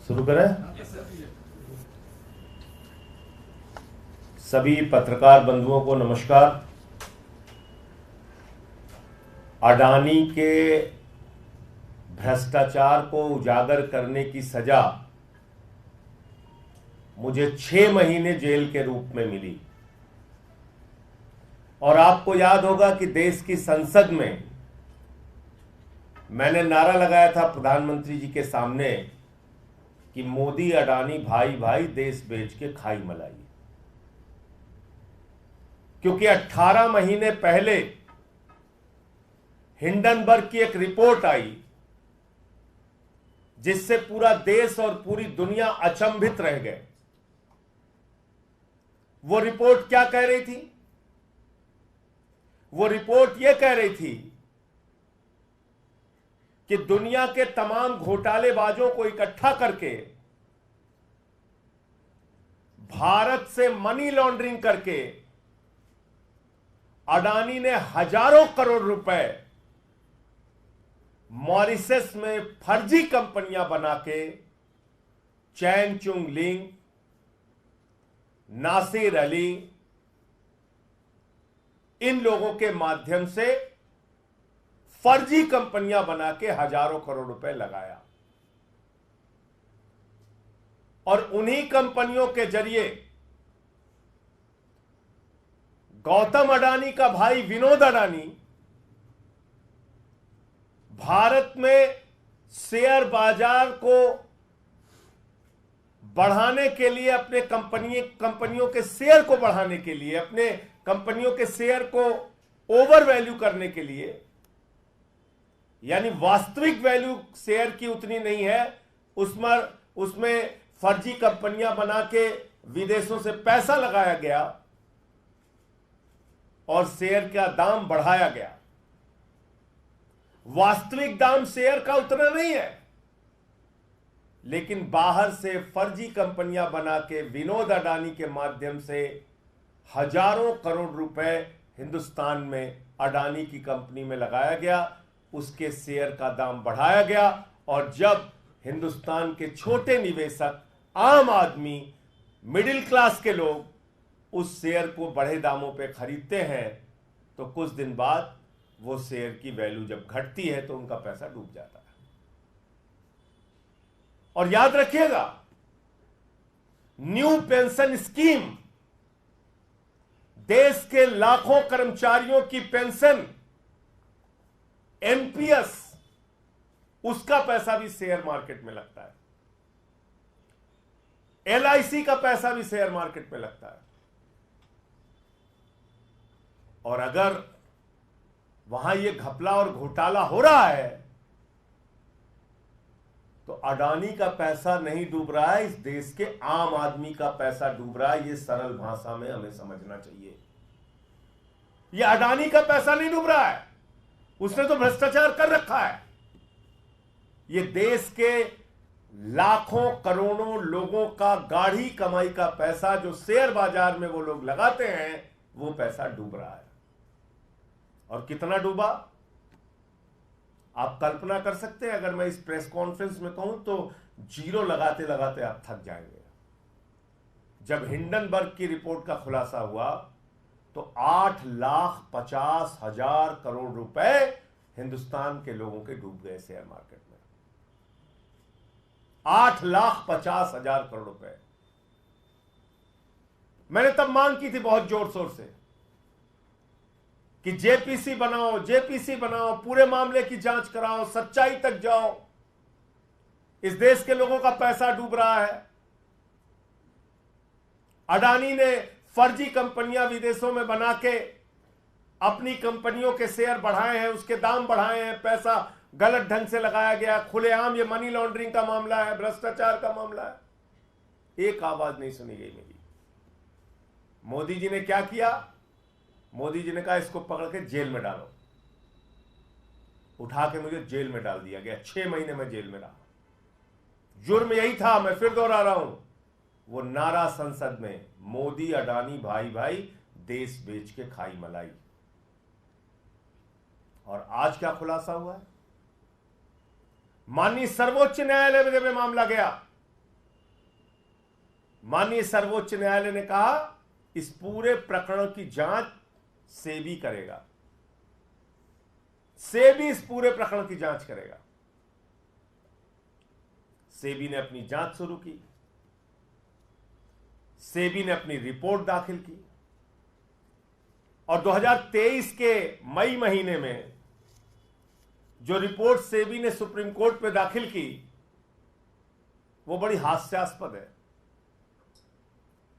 शुरू करें। सभी पत्रकार बंधुओं को नमस्कार। अडानी के भ्रष्टाचार को उजागर करने की सजा मुझे 6 महीने जेल के रूप में मिली। और आपको याद होगा कि देश की संसद में मैंने नारा लगाया था प्रधानमंत्री जी के सामने कि मोदी अडानी भाई भाई देश बेच के खाई मलाई। क्योंकि 18 महीने पहले हिंडनबर्ग की एक रिपोर्ट आई जिससे पूरा देश और पूरी दुनिया अचंभित रह गए। वो रिपोर्ट क्या कह रही थी? वो रिपोर्ट यह कह रही थी कि दुनिया के तमाम घोटालेबाजों को इकट्ठा करके भारत से मनी लॉन्ड्रिंग करके अडानी ने हजारों करोड़ रुपए मॉरिशस में फर्जी कंपनियां बना के चैन चुंग लिंग, नासिर अली, इन लोगों के माध्यम से फर्जी कंपनियां बना के हजारों करोड़ रुपए लगाया। और उन्हीं कंपनियों के जरिए गौतम अडानी का भाई विनोद अडानी भारत में शेयर बाजार को बढ़ाने के लिए, अपने कंपनियों के शेयर को बढ़ाने के लिए, अपने कंपनियों के शेयर को ओवर वैल्यू करने के लिए, यानी वास्तविक वैल्यू शेयर की उतनी नहीं है, उसमें फर्जी कंपनियां बना के विदेशों से पैसा लगाया गया और शेयर का दाम बढ़ाया गया। वास्तविक दाम शेयर का उतना नहीं है, लेकिन बाहर से फर्जी कंपनियां बना के विनोद अडानी के माध्यम से हजारों करोड़ रुपए हिंदुस्तान में अडानी की कंपनी में लगाया गया, उसके शेयर का दाम बढ़ाया गया। और जब हिंदुस्तान के छोटे निवेशक, आम आदमी, मिडिल क्लास के लोग उस शेयर को बढ़े दामों पे खरीदते हैं तो कुछ दिन बाद वो शेयर की वैल्यू जब घटती है तो उनका पैसा डूब जाता है। और याद रखिएगा, न्यू पेंशन स्कीम, देश के लाखों कर्मचारियों की पेंशन, एनपीएस, उसका पैसा भी शेयर मार्केट में लगता है। एलआईसी का पैसा भी शेयर मार्केट में लगता है। और अगर वहां ये घपला और घोटाला हो रहा है तो अडानी का पैसा नहीं डूब रहा है, इस देश के आम आदमी का पैसा डूब रहा है। ये सरल भाषा में हमें समझना चाहिए। ये अडानी का पैसा नहीं डूब रहा है, उसने तो भ्रष्टाचार कर रखा है। ये देश के लाखों करोड़ों लोगों का गाढ़ी कमाई का पैसा जो शेयर बाजार में वो लोग लगाते हैं, वो पैसा डूब रहा है। और कितना डूबा आप कल्पना कर सकते हैं? अगर मैं इस प्रेस कॉन्फ्रेंस में कहूं तो जीरो लगाते लगाते आप थक जाएंगे। जब हिंडनबर्ग की रिपोर्ट का खुलासा हुआ तो 8,50,000 करोड़ रुपए हिंदुस्तान के लोगों के डूब गए शेयर मार्केट में। 8,50,000 करोड़ रुपए। मैंने तब मांग की थी बहुत जोर शोर से कि जेपीसी बनाओ, जेपीसी बनाओ, पूरे मामले की जांच कराओ, सच्चाई तक जाओ। इस देश के लोगों का पैसा डूब रहा है। अडानी ने फर्जी कंपनियां विदेशों में बना के अपनी कंपनियों के शेयर बढ़ाए हैं, उसके दाम बढ़ाए हैं, पैसा गलत ढंग से लगाया गया। खुलेआम ये मनी लॉन्ड्रिंग का मामला है, भ्रष्टाचार का मामला है। एक आवाज नहीं सुनी गई मेरी। मोदी जी ने क्या किया? मोदी जी ने कहा इसको पकड़ के जेल में डालो। उठा के मुझे जेल में डाल दिया गया। 6 महीने में जेल में रहा। जुर्म यही था, मैं फिर दोहरा रहा हूं, वो नारा संसद में, मोदी अडानी भाई भाई देश बेच के खाई मलाई। और आज क्या खुलासा हुआ है? माननीय सर्वोच्च न्यायालय में जब मामला गया माननीय सर्वोच्च न्यायालय ने कहा इस पूरे प्रकरण की जांच सेबी करेगा, सेबी इस पूरे प्रकरण की जांच करेगा। सेबी ने अपनी जांच शुरू की, सेबी ने अपनी रिपोर्ट दाखिल की और 2023 के मई महीने में जो रिपोर्ट सेबी ने सुप्रीम कोर्ट में दाखिल की वो बड़ी हास्यास्पद है।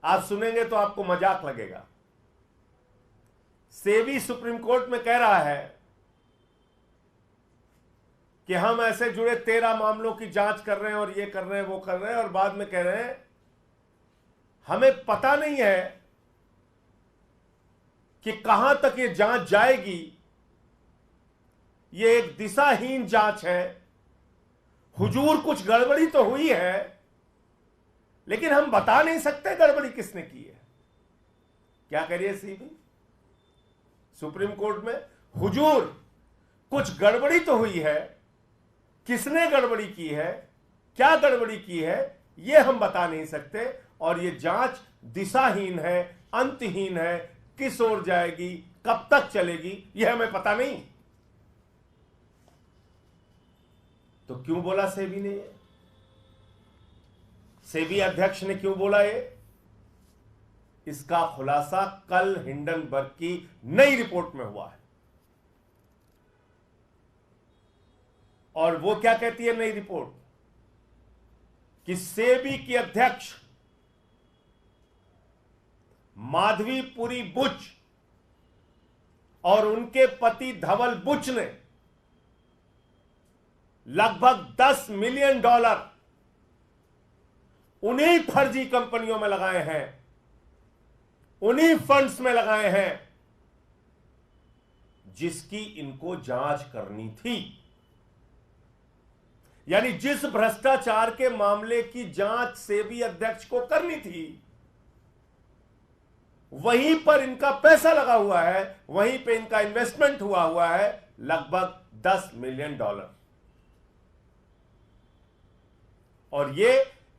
आप सुनेंगे तो आपको मजाक लगेगा। सेबी सुप्रीम कोर्ट में कह रहा है कि हम ऐसे जुड़े 13 मामलों की जांच कर रहे हैं और ये कर रहे हैं वो कर रहे हैं, और बाद में कह रहे हैं हमें पता नहीं है कि कहां तक ये जांच जाएगी, ये एक दिशाहीन जांच है। हुजूर कुछ गड़बड़ी तो हुई है लेकिन हम बता नहीं सकते गड़बड़ी किसने की है। क्या करिए सीबी सुप्रीम कोर्ट में, हुजूर कुछ गड़बड़ी तो हुई है, किसने गड़बड़ी की है, क्या गड़बड़ी की है, यह हम बता नहीं सकते, और यह जांच दिशाहीन है, अंतहीन है, किस ओर जाएगी, कब तक चलेगी, यह हमें पता नहीं। तो क्यों बोला सेबी ने? सेबी अध्यक्ष ने क्यों बोला ये? इसका खुलासा कल हिंडनबर्ग की नई रिपोर्ट में हुआ है। और वो क्या कहती है नई रिपोर्ट? कि सेबी की अध्यक्ष माधवीपुरी बुच और उनके पति धवल बुच ने लगभग $10 मिलियन उन्हीं फर्जी कंपनियों में लगाए हैं, उन्हीं फंड्स में लगाए हैं जिसकी इनको जांच करनी थी। यानी जिस भ्रष्टाचार के मामले की जांच सेबी अध्यक्ष को करनी थी, वहीं पर इनका पैसा लगा हुआ है, वहीं पे इनका इन्वेस्टमेंट हुआ है लगभग $10 मिलियन। और ये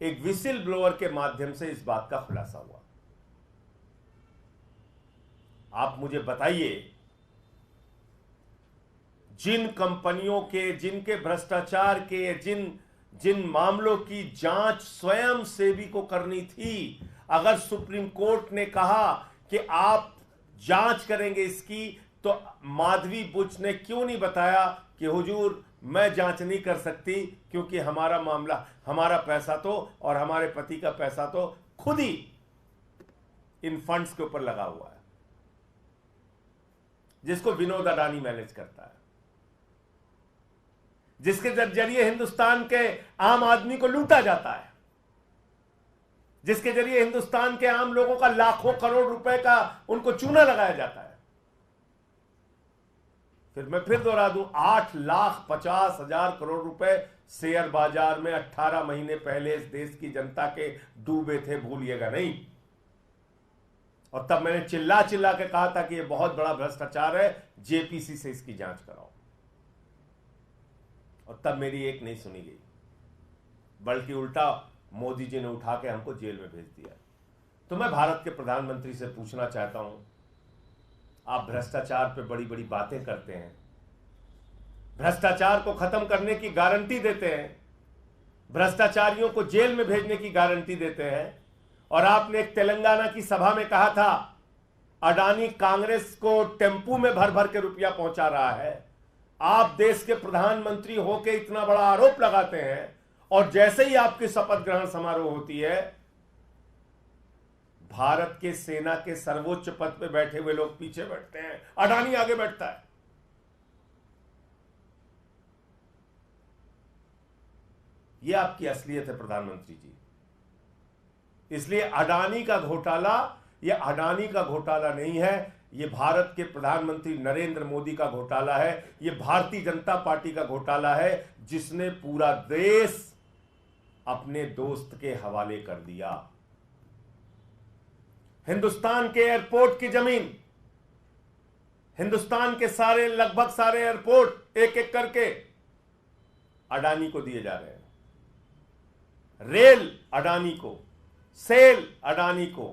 एक विसिल ब्लोअर के माध्यम से इस बात का खुलासा हुआ। आप मुझे बताइए, जिन कंपनियों के, जिनके भ्रष्टाचार के, जिन मामलों की जांच स्वयं सेबी को करनी थी, अगर सुप्रीम कोर्ट ने कहा कि आप जांच करेंगे इसकी, तो माधवी बुच ने क्यों नहीं बताया कि हुजूर मैं जांच नहीं कर सकती क्योंकि हमारा मामला, हमारा पैसा तो और हमारे पति का पैसा तो खुद ही इन फंड्स के ऊपर लगा हुआ है जिसको विनोद अडानी मैनेज करता है, जिसके जरिए हिंदुस्तान के आम आदमी को लूटा जाता है, जिसके जरिए हिंदुस्तान के आम लोगों का लाखों करोड़ रुपए का उनको चूना लगाया जाता है। मैं फिर दोहरा दूं, 8,50,000 करोड़ रुपए शेयर बाजार में 18 महीने पहले इस देश की जनता के डूबे थे, भूलिएगा नहीं। और तब मैंने चिल्ला चिल्ला के कहा था कि यह बहुत बड़ा भ्रष्टाचार है, जेपीसी से इसकी जांच कराओ। और तब मेरी एक नहीं सुनी गई, बल्कि उल्टा मोदी जी ने उठा के हमको जेल में भेज दिया। तो मैं भारत के प्रधानमंत्री से पूछना चाहता हूं, आप भ्रष्टाचार पे बड़ी बड़ी बातें करते हैं, भ्रष्टाचार को खत्म करने की गारंटी देते हैं, भ्रष्टाचारियों को जेल में भेजने की गारंटी देते हैं, और आपने एक तेलंगाना की सभा में कहा था अडानी कांग्रेस को टेम्पू में भर भर के रुपया पहुंचा रहा है। आप देश के प्रधानमंत्री होकर इतना बड़ा आरोप लगाते हैं और जैसे ही आपकी शपथ ग्रहण समारोह होती है, भारत के सेना के सर्वोच्च पद पे बैठे हुए लोग पीछे बैठते हैं, अडानी आगे बैठता है। यह आपकी असलियत है प्रधानमंत्री जी। इसलिए अडानी का घोटाला यह अडानी का घोटाला नहीं है, यह भारत के प्रधानमंत्री नरेंद्र मोदी का घोटाला है, यह भारतीय जनता पार्टी का घोटाला है, जिसने पूरा देश अपने दोस्त के हवाले कर दिया। हिंदुस्तान के एयरपोर्ट की जमीन, हिंदुस्तान के सारे, लगभग सारे एयरपोर्ट एक एक करके अडानी को दिए जा रहे हैं। रेल अडानी को, सेल अडानी को,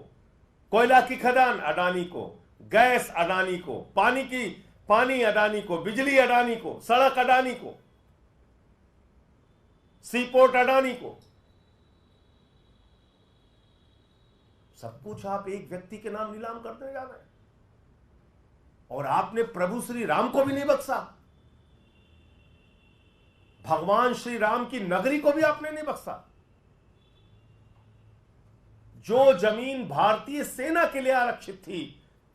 कोयला की खदान अडानी को, गैस अडानी को, पानी अडानी को, बिजली अडानी को, सड़क अडानी को, सीपोर्ट अडानी को। सब कुछ आप एक व्यक्ति के नाम नीलाम करते जा रहे हैं। और आपने प्रभु श्री राम को भी नहीं बख्शा, भगवान श्री राम की नगरी को भी आपने नहीं बख्शा। जो जमीन भारतीय सेना के लिए आरक्षित थी,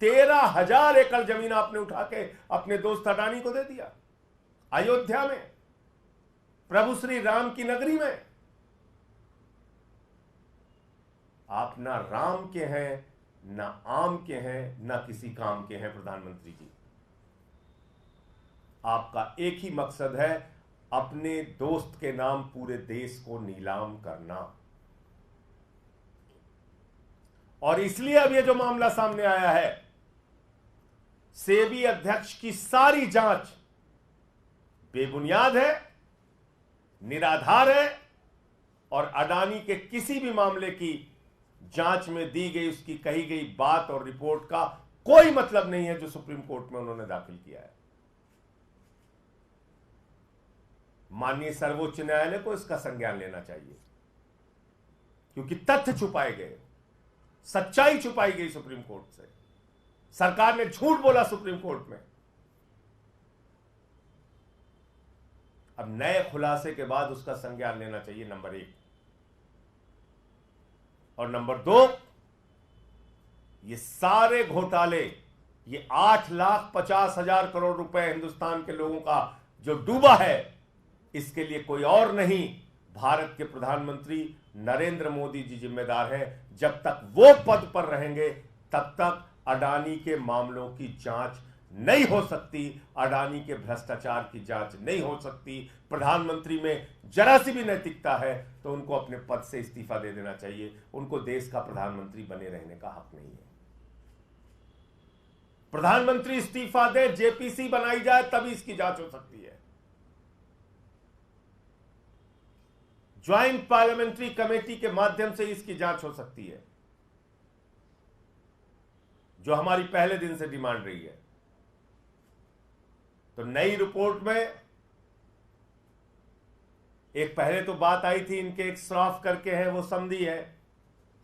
13,000 एकड़ जमीन आपने उठा के अपने दोस्त अडानी को दे दिया, अयोध्या में, प्रभु श्री राम की नगरी में। आप ना राम के हैं, ना आम के हैं, ना किसी काम के हैं प्रधानमंत्री जी। आपका एक ही मकसद है, अपने दोस्त के नाम पूरे देश को नीलाम करना। और इसलिए अब ये जो मामला सामने आया है, सेबी अध्यक्ष की सारी जांच बेबुनियाद है, निराधार है, और अडानी के किसी भी मामले की जांच में दी गई, उसकी कही गई बात और रिपोर्ट का कोई मतलब नहीं है जो सुप्रीम कोर्ट में उन्होंने दाखिल किया है। माननीय सर्वोच्च न्यायालय को इसका संज्ञान लेना चाहिए, क्योंकि तथ्य छुपाए गए, सच्चाई छुपाई गई सुप्रीम कोर्ट से। सरकार ने झूठ बोला सुप्रीम कोर्ट में। अब नए खुलासे के बाद उसका संज्ञान लेना चाहिए, नंबर 1। और नंबर 2, ये सारे घोटाले, ये 8,50,000 करोड़ रुपए हिंदुस्तान के लोगों का जो डूबा है, इसके लिए कोई और नहीं, भारत के प्रधानमंत्री नरेंद्र मोदी जी जिम्मेदार हैं। जब तक वो पद पर रहेंगे, तब तक अडानी के मामलों की जांच नहीं हो सकती, अडानी के भ्रष्टाचार की जांच नहीं हो सकती। प्रधानमंत्री में जरा सी भी नैतिकता है तो उनको अपने पद से इस्तीफा दे देना चाहिए। उनको देश का प्रधानमंत्री बने रहने का हक नहीं है। प्रधानमंत्री इस्तीफा दे, जेपीसी बनाई जाए, तभी इसकी जांच हो सकती है। ज्वाइंट पार्लियामेंट्री कमेटी के माध्यम से इसकी जांच हो सकती है, जो हमारी पहले दिन से डिमांड रही है। तो नई रिपोर्ट में एक पहले तो बात आई थी, इनके एक श्राफ करके हैं, वो समधी है,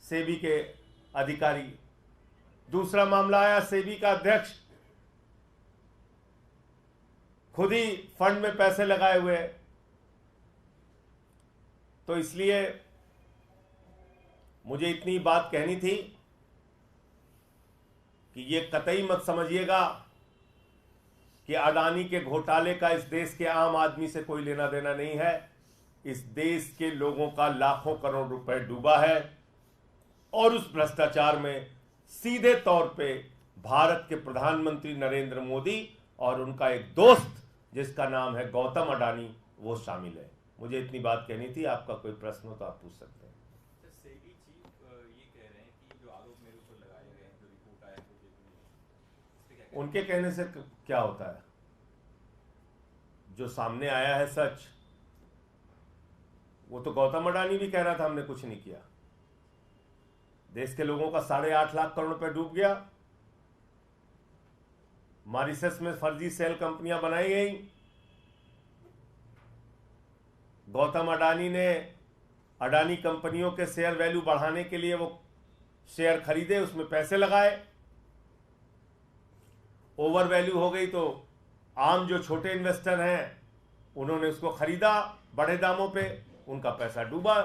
सेबी के अधिकारी। दूसरा मामला आया, सेबी का अध्यक्ष खुद ही फंड में पैसे लगाए हुए। तो इसलिए मुझे इतनी बात कहनी थी कि ये कतई मत समझिएगा कि अडानी के घोटाले का इस देश के आम आदमी से कोई लेना देना नहीं है। इस देश के लोगों का लाखों करोड़ रुपए डूबा है, और उस भ्रष्टाचार में सीधे तौर पे भारत के प्रधानमंत्री नरेंद्र मोदी और उनका एक दोस्त जिसका नाम है गौतम अडानी, वो शामिल है। मुझे इतनी बात कहनी थी। आपका कोई प्रश्न हो तो आप पूछ सकते हैं। सेबी चीफ ये कह रहे हैं कि जो आरोप मेरे ऊपर लगाए गए हैं, जो रिपोर्ट आया है, उनके कहने से क्या होता है? जो सामने आया है सच, वो तो गौतम अडानी भी कह रहा था हमने कुछ नहीं किया। देश के लोगों का 8.5 लाख करोड़ रुपए डूब गया। मॉरिशस में फर्जी सेल कंपनियां बनाई गई। गौतम अडानी ने अडानी कंपनियों के शेयर वैल्यू बढ़ाने के लिए वो शेयर खरीदे, उसमें पैसे लगाए, ओवर वैल्यू हो गई तो आम जो छोटे इन्वेस्टर हैं उन्होंने उसको खरीदा बड़े दामों पे, उनका पैसा डूबा।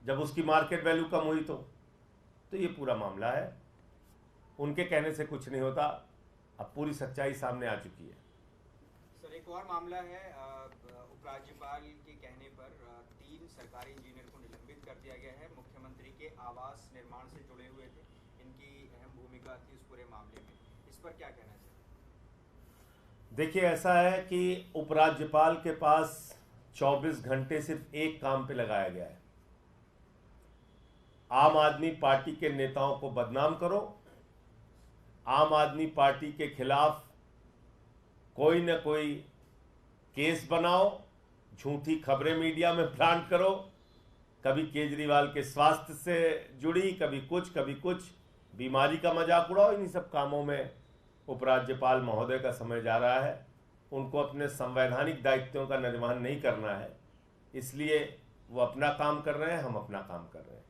जब उसकी मार्केट वैल्यू कम हुई तो ये पूरा मामला है। उनके कहने से कुछ नहीं होता, अब पूरी सच्चाई सामने आ चुकी है। सर, एक और मामला है, उपराज्यपाल के कहने पर 3 सरकारी इंजीनियर को निलंबित कर दिया गया है। मुख्यमंत्री के आवास निर्माण से जुड़े हुए थे, इनकी अहम भूमिका थी इस पूरे मामले में। इस पर क्या कहना है सर? देखिए, ऐसा है कि उपराज्यपाल के पास 24 घंटे सिर्फ एक काम पे लगाया गया है, आम आदमी पार्टी के नेताओं को बदनाम करो, आम आदमी पार्टी के खिलाफ कोई न कोई केस बनाओ, झूठी खबरें मीडिया में प्लांट करो, कभी केजरीवाल के स्वास्थ्य से जुड़ी, कभी कुछ बीमारी का मजाक उड़ाओ। इन्हीं सब कामों में उपराज्यपाल महोदय का समय जा रहा है। उनको अपने संवैधानिक दायित्वों का निर्वहन नहीं करना है, इसलिए वो अपना काम कर रहे हैं, हम अपना काम कर रहे हैं।